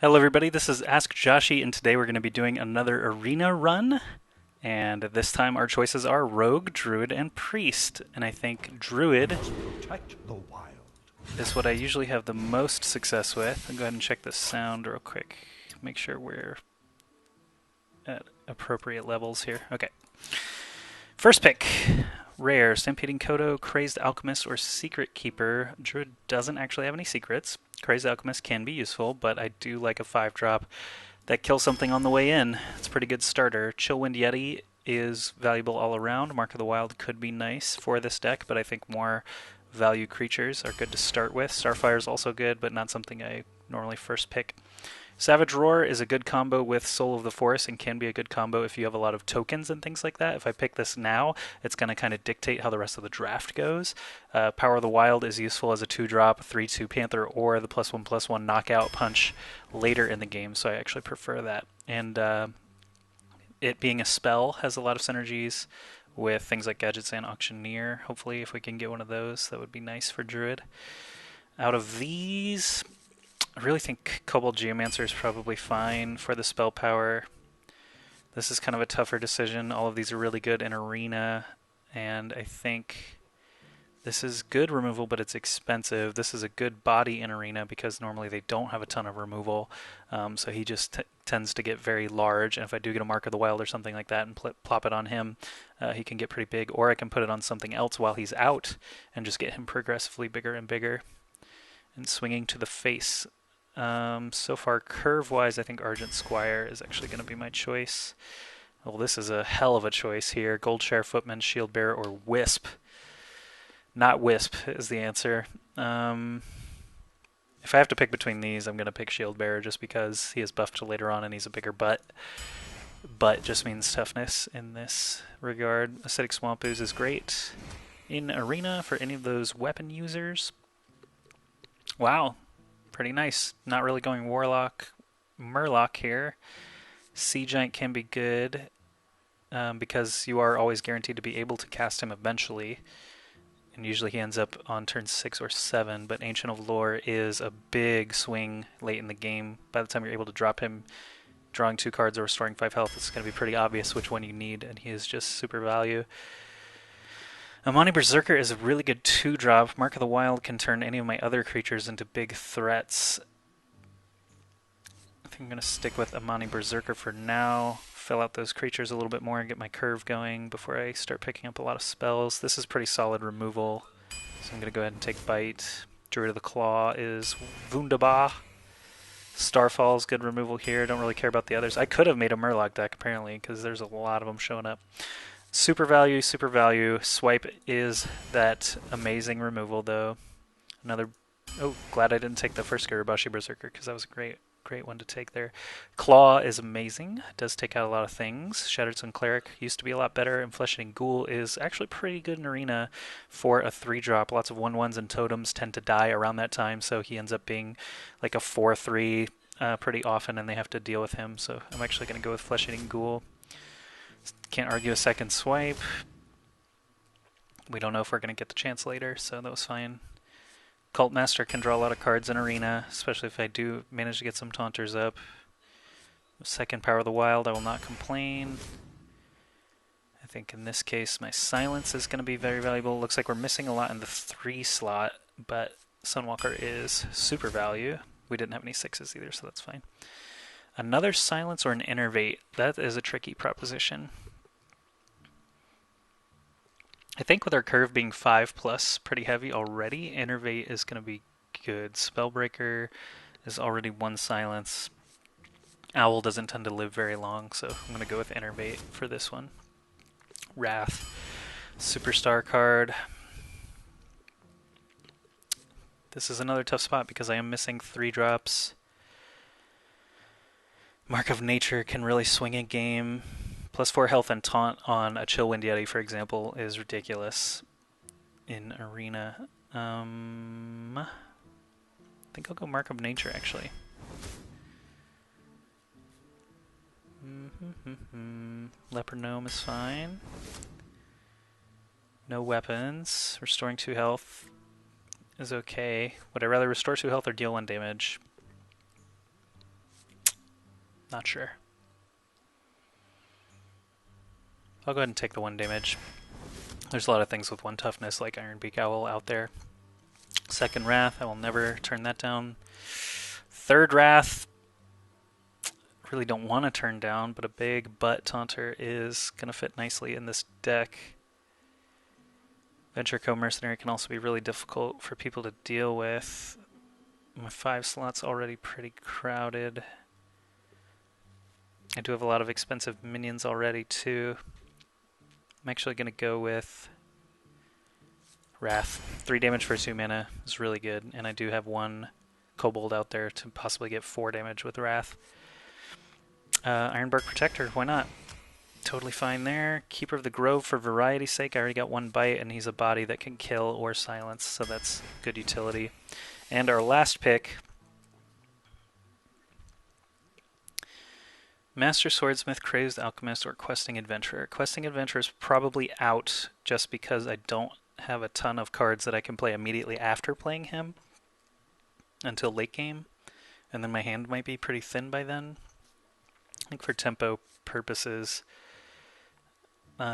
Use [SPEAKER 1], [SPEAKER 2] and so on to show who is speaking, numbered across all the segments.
[SPEAKER 1] Hello everybody, this is AskJoshy, and today we're going to be doing another arena run. And this time our choices are Rogue, Druid, and Priest. And I think Druid
[SPEAKER 2] Protect the wild.
[SPEAKER 1] is what I usually have the most success with. I'll go ahead and check the sound real quick. Make sure we're at appropriate levels here. Okay. First pick. Rare, Stampeding Kodo, Crazed Alchemist, or Secret Keeper. Druid doesn't actually have any secrets. Crazed Alchemist can be useful, but I do like a 5-drop that kills something on the way in. It's a pretty good starter. Chillwind Yeti is valuable all around. Mark of the Wild could be nice for this deck, but I think more value creatures are good to start with. Starfire is also good, but not something I normally first pick. Savage Roar is a good combo with Soul of the Forest and can be a good combo if you have a lot of tokens and things like that. If I pick this now, it's going to kind of dictate how the rest of the draft goes. Power of the Wild is useful as a 2-drop, 3/2 Panther, or the +1/+1 knockout punch later in the game, so I actually prefer that. And it being a spell has a lot of synergies with things like Gadgets and Auctioneer. Hopefully, if we can get one of those, that would be nice for Druid. Out of these, I really think Kobold Geomancer is probably fine for the spell power. This is kind of a tougher decision. All of these are really good in Arena, and I think this is good removal, but it's expensive. This is a good body in Arena because normally they don't have a ton of removal, so he just tends to get very large, and if I do get a Mark of the Wild or something like that and plop it on him, he can get pretty big, or I can put it on something else while he's out and just get him progressively bigger and bigger. And swinging to the face. So far, curve-wise, I think Argent Squire is actually going to be my choice. Well, this is a hell of a choice here. Goldshire, Footman, Shield Bearer, or Wisp. Not Wisp is the answer. If I have to pick between these, I'm going to pick Shield Bearer just because he is buffed later on and he's a bigger butt. Butt just means toughness in this regard. Acidic Swamp Ooze is great in Arena for any of those weapon users. Wow, pretty nice. Not really going Warlock, Murloc here. Sea Giant can be good because you are always guaranteed to be able to cast him eventually. And usually he ends up on turn 6 or 7, but Ancient of Lore is a big swing late in the game. By the time you're able to drop him, drawing 2 cards or restoring 5 health, it's going to be pretty obvious which one you need, and he is just super value. Amani Berserker is a really good 2-drop. Mark of the Wild can turn any of my other creatures into big threats. I think I'm going to stick with Amani Berserker for now. Fill out those creatures a little bit more and get my curve going before I start picking up a lot of spells. This is pretty solid removal, so I'm going to go ahead and take Bite. Druid of the Claw is Wunderbar. Starfall's good removal here. Don't really care about the others. I could have made a Murloc deck, apparently, because there's a lot of them showing up. Super value, super value. Swipe is that amazing removal, though. Another. Oh, glad I didn't take the first Garibashi Berserker because that was a great one to take there. Claw is amazing. It does take out a lot of things. Shattered Sun Cleric used to be a lot better, and Flesh Eating Ghoul is actually pretty good in Arena for a 3-drop. Lots of 1/1s and totems tend to die around that time, so he ends up being like a 4/3 pretty often, and they have to deal with him. So I'm actually going to go with Flesh Eating Ghoul. Can't argue a second swipe. We don't know if we're going to get the chance later, so that was fine. Cult Master can draw a lot of cards in Arena, especially if I do manage to get some Taunters up. Second Power of the Wild, I will not complain. I think in this case my Silence is going to be very valuable. Looks like we're missing a lot in the 3 slot, but Sunwalker is super value. We didn't have any 6s either, so that's fine. Another Silence or an Innervate, that is a tricky proposition. I think with our curve being 5+ pretty heavy already, Innervate is going to be good. Spellbreaker is already 1 silence. Owl doesn't tend to live very long, so I'm going to go with Innervate for this one. Wrath. Superstar card. This is another tough spot because I am missing 3-drops. Mark of Nature can really swing a game. +4 health and taunt on a Chillwind Yeti, for example, is ridiculous in Arena. I think I'll go Mark of Nature, actually. Leopard Gnome is fine. No weapons. Restoring 2 health is okay. Would I rather restore 2 health or deal 1 damage? Not sure. I'll go ahead and take the 1 damage. There's a lot of things with 1 toughness, like Ironbeak Owl out there. 2nd Wrath, I will never turn that down. 3rd Wrath, really don't want to turn down, but a big butt taunter is going to fit nicely in this deck. Venture Co-Mercenary can also be really difficult for people to deal with. My 5 slot's already pretty crowded. I do have a lot of expensive minions already too. I'm actually going to go with Wrath. 3 damage for 2 mana is really good, and I do have 1 Kobold out there to possibly get 4 damage with Wrath. Ironbark Protector, why not? Totally fine there. Keeper of the Grove for variety's sake. I already got 1 bite, and he's a body that can kill or silence, so that's good utility. And our last pick, Master Swordsmith, Crazed Alchemist, or Questing Adventurer. Questing Adventurer is probably out just because I don't have a ton of cards that I can play immediately after playing him until late game, and then my hand might be pretty thin by then. I think for tempo purposes,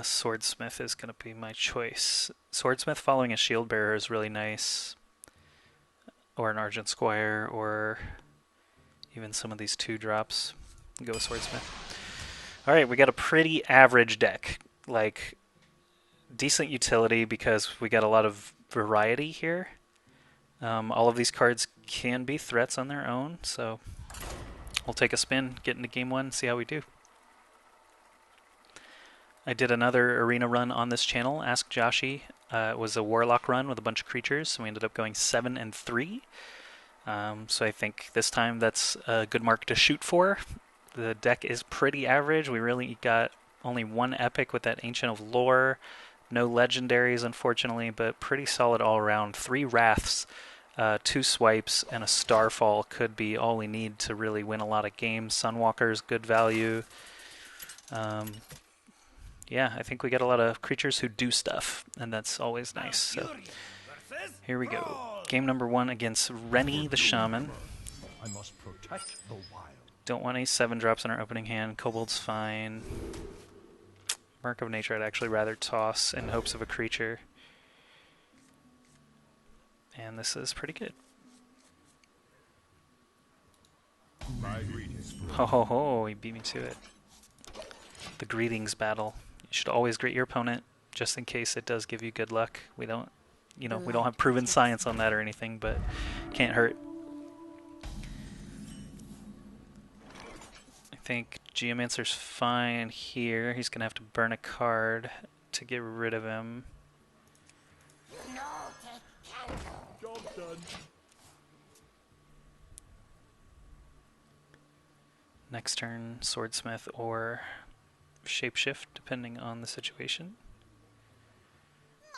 [SPEAKER 1] Swordsmith is going to be my choice. Swordsmith following a Shield Bearer is really nice, or an Argent Squire, or even some of these 2-drops. Go with Swordsmith. Alright, we got a pretty average deck. Like, decent utility because we got a lot of variety here. All of these cards can be threats on their own, so we'll take a spin, get into game 1, see how we do. I did another arena run on this channel, AskJoshy. It was a Warlock run with a bunch of creatures, so we ended up going 7-3. So I think this time that's a good mark to shoot for. The deck is pretty average. We really got only 1 epic with that Ancient of Lore. No legendaries, unfortunately, but pretty solid all around. 3 Wraths, 2 Swipes, and a Starfall could be all we need to really win a lot of games. Sunwalker's good value. Yeah, I think we got a lot of creatures who do stuff, and that's always nice. So here we go. Game number 1 against Rennie the Shaman.
[SPEAKER 2] I must protect the wild.
[SPEAKER 1] Don't want any 7-drops in our opening hand. Kobold's fine. Mark of Nature I'd actually rather toss in hopes of a creature. And this is pretty good. Ho ho ho, he beat me to it. The greetings battle. You should always greet your opponent, just in case it does give you good luck. We don't, we don't have proven science on that or anything, but can't hurt. I think Geomancer's fine here. He's gonna have to burn a card to get rid of him.
[SPEAKER 2] Job done.
[SPEAKER 1] Next turn, Swordsmith or Shapeshift, depending on the situation.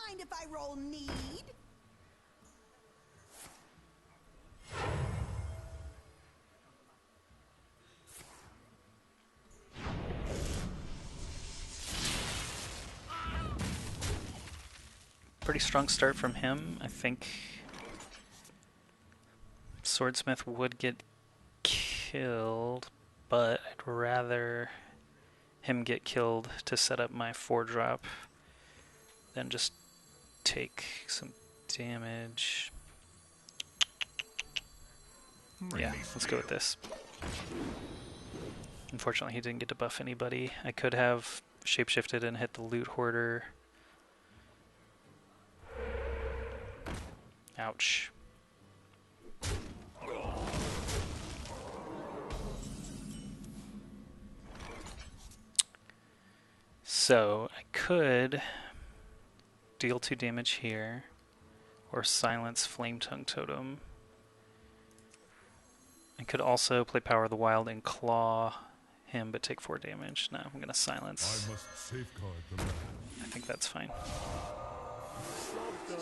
[SPEAKER 3] Mind if I roll need?
[SPEAKER 1] Pretty strong start from him. I think Swordsmith would get killed, but I'd rather him get killed to set up my 4-drop than just take some damage. Yeah, let's go with this. Unfortunately, he didn't get to buff anybody. I could have shapeshifted and hit the Loot Hoarder. Ouch. So I could deal 2 damage here, or silence Flame Tongue Totem. I could also play Power of the Wild and claw him, but take 4 damage. No, I'm gonna silence.
[SPEAKER 2] I must safeguard the land.
[SPEAKER 1] I think that's fine.
[SPEAKER 2] Job done.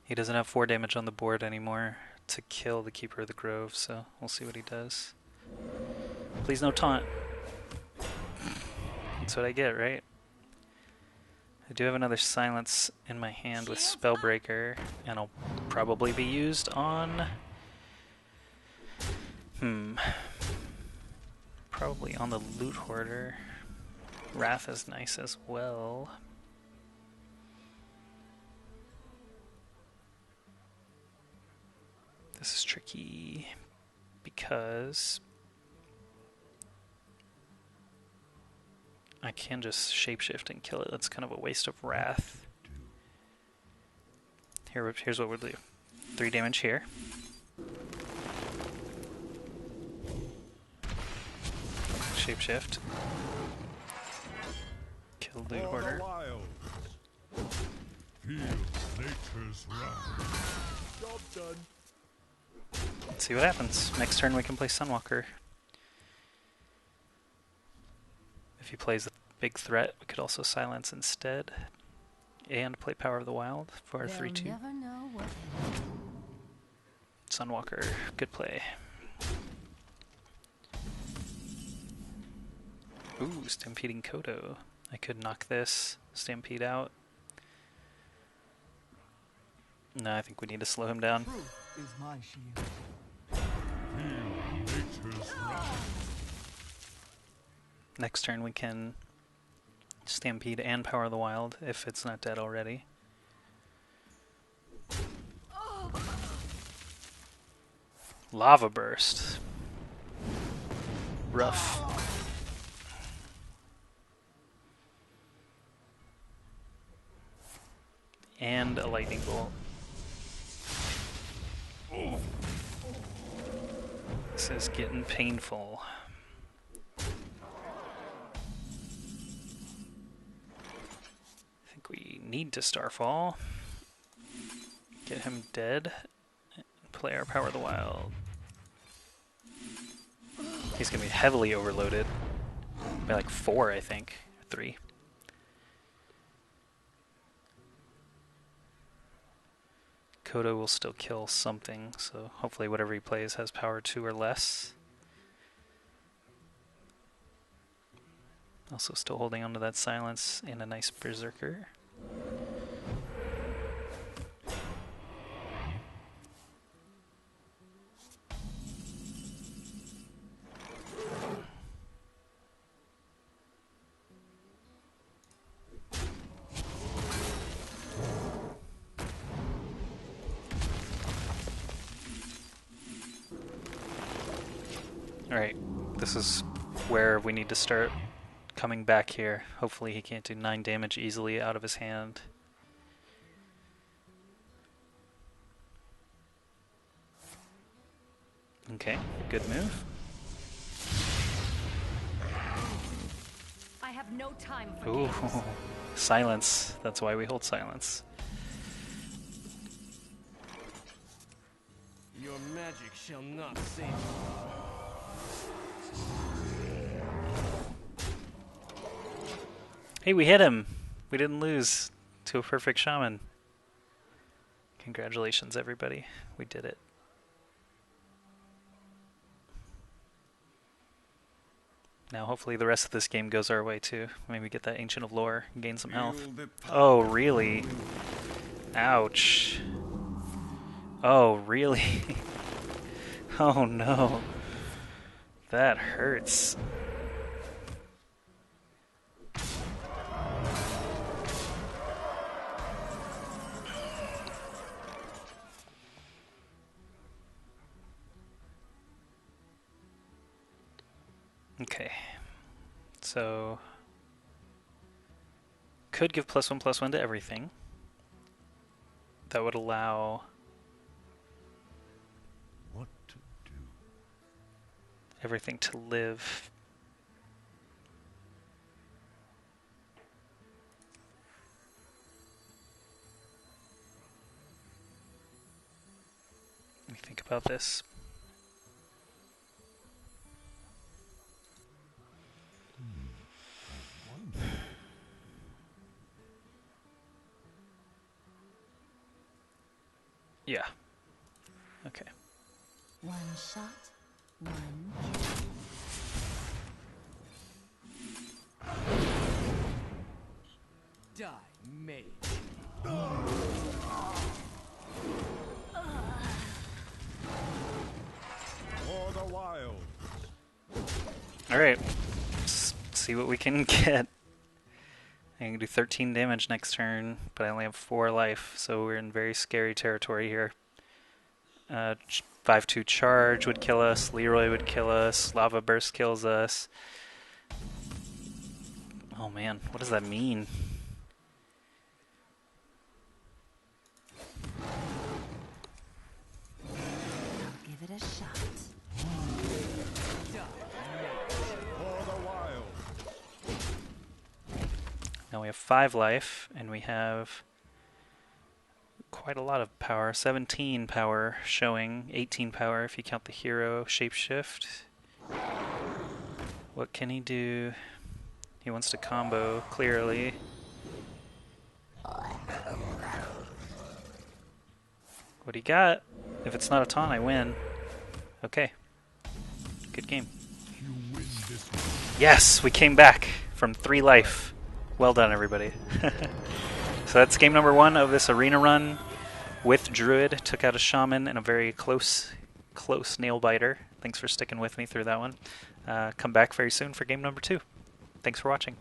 [SPEAKER 1] He doesn't have 4 damage on the board anymore to kill the Keeper of the Grove, so we'll see what he does. Please no taunt. That's what I get, right? I do have another silence in my hand with Spellbreaker, and I'll probably be used on... probably on the loot hoarder. Wrath is nice as well. This is tricky because I can just shapeshift and kill it. That's kind of a waste of wrath. Here's what we'll do. 3 damage here. Shapeshift. Kill loot hoarder.
[SPEAKER 2] Feel nature's wrath. Job done.
[SPEAKER 1] Let's see what happens. Next turn we can play Sunwalker. If he plays the big threat, we could also silence instead. And play Power of the Wild for our 3/2. Sunwalker, good play. Ooh, Stampeding Kodo. I could knock this, Stampede out. No, I think we need to slow him down.
[SPEAKER 4] Truth is my shield.
[SPEAKER 2] Feel nature's wrath.
[SPEAKER 1] Next turn we can Stampede and Power of the Wild if it's not dead already. Lava Burst. Rough. And a Lightning Bolt. This is getting painful. I think we need to Starfall. Get him dead. Play our Power of the Wild. He's going to be heavily overloaded. By like 4, I think. 3. Kodo will still kill something, so hopefully whatever he plays has power 2 or less. Also still holding onto that silence and a nice Berserker. Alright, this is where we need to start coming back here. Hopefully he can't do 9 damage easily out of his hand. Okay, good move.
[SPEAKER 5] I have no time for
[SPEAKER 1] Ooh,
[SPEAKER 5] games.
[SPEAKER 1] silence. That's why we hold silence.
[SPEAKER 6] Your magic shall not save you.
[SPEAKER 1] Hey, we hit him! We didn't lose to a perfect shaman. Congratulations, everybody. We did it. Now, hopefully the rest of this game goes our way, too. Maybe get that Ancient of Lore and gain some health. Oh, really? Ouch. Oh, really? Oh, no. That hurts. Okay, so could give +1/+1 to everything. That would allow
[SPEAKER 2] What to do?
[SPEAKER 1] everything to live. Let me think about this. Yeah. Okay.
[SPEAKER 5] One shot, one
[SPEAKER 6] Die, mage.
[SPEAKER 2] For the wild.
[SPEAKER 1] Alright. Let's see what we can get. I can do 13 damage next turn, but I only have 4 life, so we're in very scary territory here. 5-2 charge would kill us, Leroy would kill us, Lava Burst kills us. Oh man, what does that mean?
[SPEAKER 5] I'll give it a shot.
[SPEAKER 2] For the wild.
[SPEAKER 1] Now we have 5 life, and we have quite a lot of power. 17 power showing, 18 power if you count the hero shapeshift. What can he do? He wants to combo, clearly. What he got? If it's not a taunt, I win. Okay. Good game.
[SPEAKER 2] You win this one.
[SPEAKER 1] Yes, we came back from 3 life. Well done, everybody. So that's game number 1 of this arena run with Druid. Took out a Shaman in a very close nail biter. Thanks for sticking with me through that one. Come back very soon for game number 2. Thanks for watching.